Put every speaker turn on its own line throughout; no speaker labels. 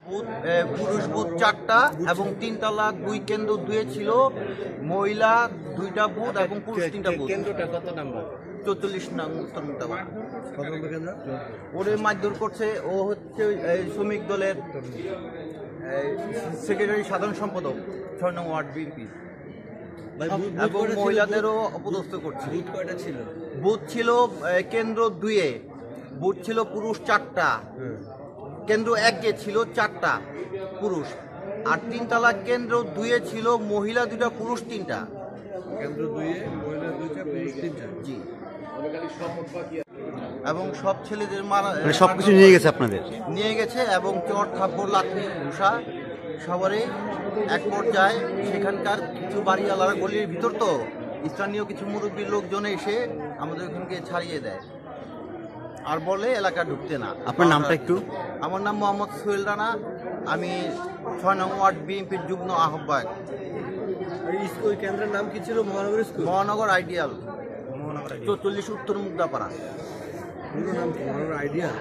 পুরুষ বুথ 4টা এবং 3 তলা 2 কেন্দ্র 2 ছিল, মহিলা 2টা বুথ এবং পুরুষ 3টা বুথ।
কেন্দ্রটা কত নাম্বার?
44 নং উত্তর মুক্তাবাড়ি।
কত নম্বর কেন্দ্র?
ওরে মারধর করছে, ও হচ্ছে শ্রমিক দলের সেক্রেটারি সাধারণ সম্পাদক 6 নং ওয়ার্ড বিএনপি, এবং মহিলাদেরও অপদস্থ করছে।
বুথ কয়টা ছিল?
বুথ ছিল কেন্দ্র 2-এ বুথ ছিল পুরুষ 4টা, কেন্দ্র 1-এ ছিল 4টা পুরুষ, আর 3 তলা কেন্দ্র 2-এ ছিল মহিলা 2টা পুরুষ 3টা।
কেন্দ্র 2-এ মহিলা 2টা পুরুষ 3টা।
জি, এবং সব ছেলেদের মারা
সবকিছু নিয়ে গেছে আপনাদের?
নিয়ে গেছে, এবং চর থাপ্পড় লাঠি ঘুষা সবারই। এক পর্যায়ে সেখানকার কিছু বাড়িওয়ালারা গলির ভিতর, তো স্থানীয় কিছু মুরব্বীর লোকজন এসে আমাদের ওখানকে ছাড়িয়ে দেয় আর বলে এলাকা ঢুকতে না।
আপনার নামটা একটু?
আমার নাম মোহাম্মদ সোহেল রানা, আমি 6 নং ওয়ার্ড বিএনপির যুগ্ম আহ্বায়ক।
স্কুল কেন্দ্রের নাম কি ছিল? মহানগর স্কুল?
মহানগর আইডিয়াল, 44 উত্তর মুগদাপাড়া।
পুরো নাম কি? মহানগর আইডিয়াল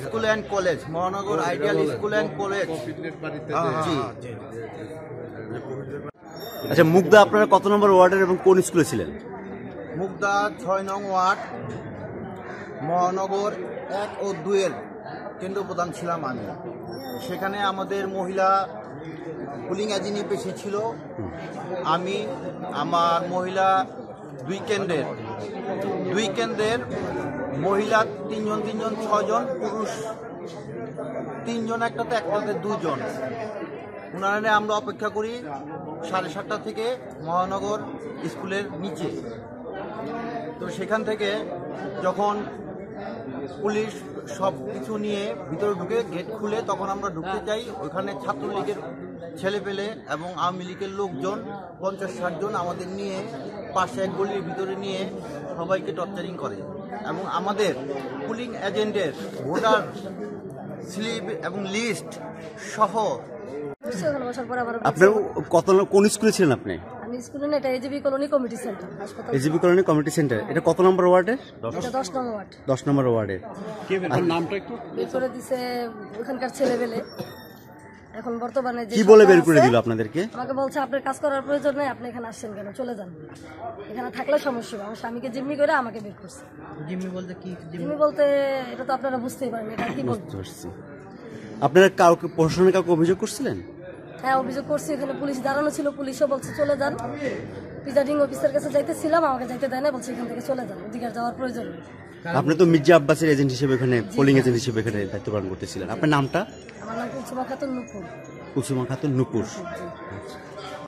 স্কুল অ্যান্ড কলেজ, মহানগর আইডিয়াল স্কুল অ্যান্ড কলেজ। জি।
আচ্ছা, মুগদা আপনারা কত নম্বর ওয়ার্ডের এবং কোন স্কুলে ছিলেন?
মুগদা 6 নং ওয়ার্ড, মহানগর 1 ও 2-এর কেন্দ্র প্রধান ছিলাম আমি। সেখানে আমাদের মহিলা পুলিং এজেন্ট বেশি ছিল। আমি আমার মহিলা 2 কেন্দ্রের মহিলা 3 জন 6 জন, পুরুষ 3 জন, একটাতে 2 জন। উনারা আমরা অপেক্ষা করি 7:30 থেকে মহানগর স্কুলের নিচে। তো সেখান থেকে যখন পুলিশ সব কিছু নিয়ে ভিতরে ঢুকে গেট খুলে, তখন আমরা ঢুকতে চাই। ওইখানে ছাত্রলীগের ছেলেপেলে এবং আওয়ামী লীগের লোকজন 50-60 জন আমাদের নিয়ে পাশে এক গলির ভিতরে নিয়ে সবাইকে টর্চারিং করে, এবং আমাদের পুলিং এজেন্টের ভোটার স্লিপ এবং লিস্ট সহ।
আপনার কোন স্কুলে ছিলেন আপনি?
আমি স্কুলে না, এটা এজিবি কলোনি কমিটি সেন্টার হাসপাতাল।
এজিবি কলোনি কমিটি সেন্টার, এটা কত নম্বর ওয়ার্ডে?
এটা 10 নম্বর ওয়ার্ড।
10 নম্বর ওয়ার্ডে।
নামটা একটু
বের করে দিছে ওখানকার ছেলেবেলে। এখন বর্তমানে যে
কি বলে বের করে দিল আপনাদেরকে?
আমাকে বলছে আপনার কাজ করার প্রয়োজন নেই, আপনি এখানে আসছেন কেন, চলে যান। এখানে থাকলে সমস্যা হবে। আমার স্বামীকে জিম্মি করে আমাকে বের করছে।
জিম্মি বলতে কি?
জিম্মি বলতে এটা তো আপনারা বুঝতেই পারেন, এটা কি বলতে
পারছি। আপনারা কাউকে, প্রশাসনে কাউকে অভিযোগ করছিলেন?
হ্যাঁ, অভিযোগ করছি। এখানে পুলিশ দাঁড়ানো ছিল, পুলিশও বলছে চলে যান। প্রিজাইডিং অফিসার কাছে যাইতেছিলাম, আমাকে যাইতে দেয় না, বলছে এখান থেকে চলে যান, ওদিকে যাওয়ার প্রয়োজন নেই।
আপনি তো মির্জা আব্বাসের এজেন্ট হিসেবে এখানে, পোলিং এজেন্ট হিসেবে এখানে দায়িত্ব পালন করতেছিলেন। আপনার নামটা?
আমার নাম কুলসুমা খাতুন নুপুর।
কুলসুমা খাতুন নুপুর।